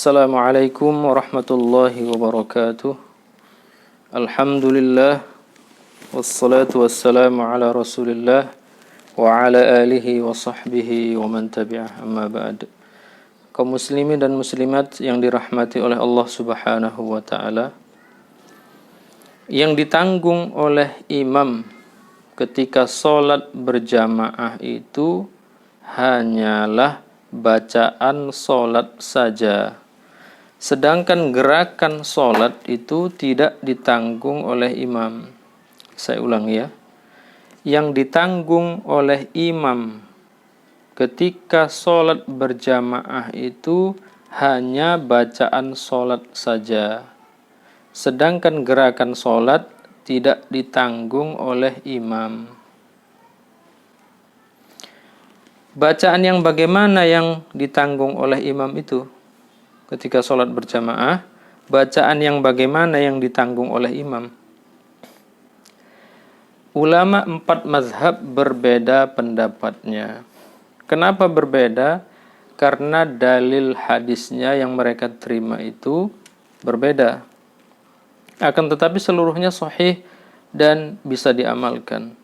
Assalamualaikum warahmatullahi wabarakatuh. Alhamdulillah wassalatu wassalamu ala Rasulillah wa ala alihi wa sahbihi wa man tabi'ah, amma ba'd. Kaum muslimin dan muslimat yang dirahmati oleh Allah Subhanahu wa taala, yang ditanggung oleh imam ketika sholat berjamaah itu hanyalah bacaan sholat saja. Sedangkan gerakan sholat itu tidak ditanggung oleh imam. Saya ulang ya. Yang ditanggung oleh imam ketika sholat berjamaah itu hanya bacaan sholat saja. Sedangkan gerakan sholat tidak ditanggung oleh imam. Bacaan yang bagaimana yang ditanggung oleh imam itu ketika sholat berjamaah? Bacaan yang bagaimana yang ditanggung oleh imam? Ulama 4 mazhab berbeda pendapatnya. Kenapa berbeda? Karena dalil hadisnya yang mereka terima itu berbeda. Akan tetapi seluruhnya sahih dan bisa diamalkan.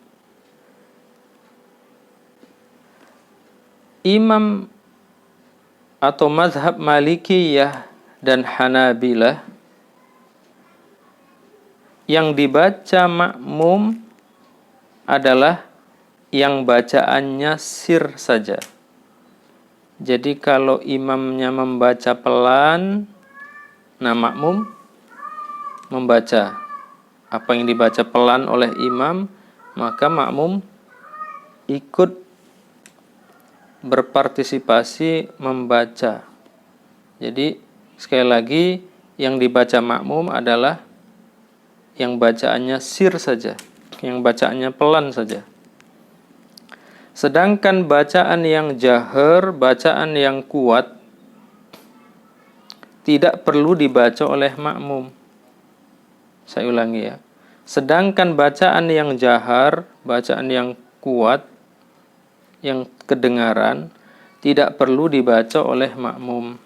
Imam atau mazhab Malikiyah dan Hanabilah yang dibaca makmum adalah yang bacaannya sir saja. Jadi kalau imamnya membaca pelan, nah makmum membaca apa yang dibaca pelan oleh imam, maka makmum ikut berpartisipasi membaca. Jadi sekali lagi yang dibaca makmum adalah yang bacaannya sir saja, yang bacaannya pelan saja. Sedangkan bacaan yang jahar, bacaan yang kuat tidak perlu dibaca oleh makmum. Saya ulangi ya. Sedangkan bacaan yang jahar, bacaan yang kuat, yang kedengaran, tidak perlu dibaca oleh makmum.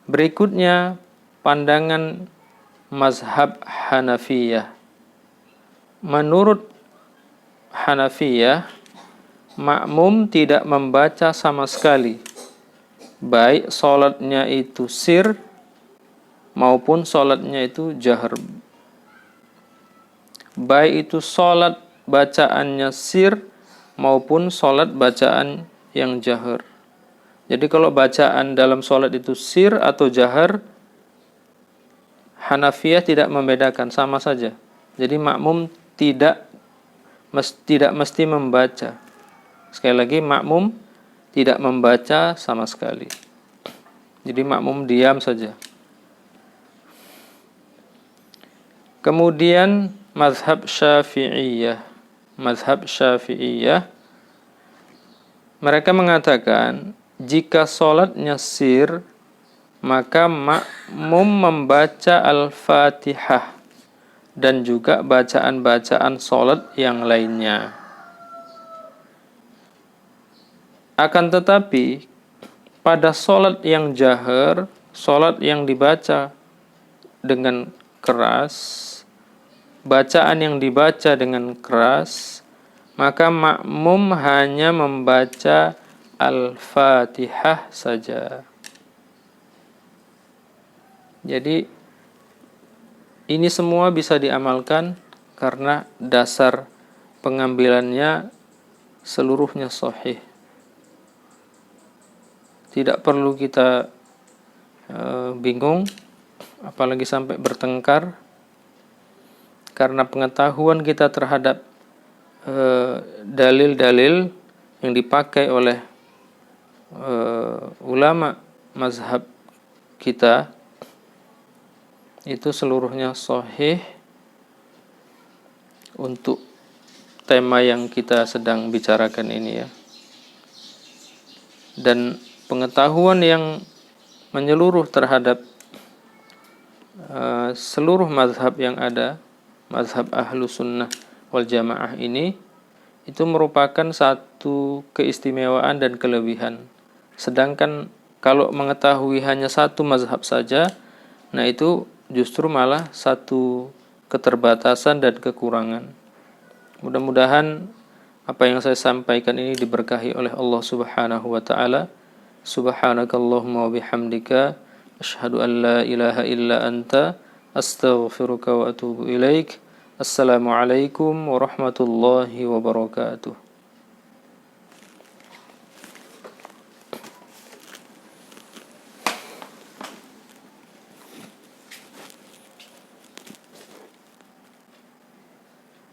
Berikutnya pandangan mazhab Hanafiyah. Menurut Hanafiyah, makmum tidak membaca sama sekali, baik sholatnya itu sir maupun sholatnya itu jahar. Baik itu sholat bacaannya sir maupun sholat bacaan yang jahar. Jadi kalau bacaan dalam sholat itu sir atau jahar, Hanafiyah tidak membedakan, sama saja. Jadi makmum tidak mesti membaca. Sekali lagi, makmum tidak membaca sama sekali. Jadi makmum diam saja. Kemudian mazhab Syafi'iyah. Mazhab Syafi'iyah, mereka mengatakan jika sholatnya sir, maka makmum membaca Al-Fatihah dan juga bacaan-bacaan sholat yang lainnya. Akan tetapi pada sholat yang jahar, sholat yang dibaca dengan keras, bacaan yang dibaca dengan keras, maka makmum hanya membaca Al-Fatihah saja. Jadi ini semua bisa diamalkan karena dasar pengambilannya seluruhnya sahih. Tidak perlu kita bingung, apalagi sampai bertengkar, karena pengetahuan kita terhadap dalil-dalil yang dipakai oleh ulama mazhab kita itu seluruhnya sahih untuk tema yang kita sedang bicarakan ini ya. Dan pengetahuan yang menyeluruh terhadap seluruh mazhab yang ada, mazhab ahlu sunnah wal jamaah ini, itu merupakan satu keistimewaan dan kelebihan. Sedangkan Kalau mengetahui hanya satu mazhab saja, nah itu justru malah satu keterbatasan dan kekurangan. Mudah-mudahan apa yang saya sampaikan ini diberkahi oleh Allah Subhanahu wa taala. Subhanakallahumma wa bihamdika asyhadu an la ilaha illa anta astaghfiruka wa atubu ilaik. Assalamualaikum warahmatullahi wabarakatuh.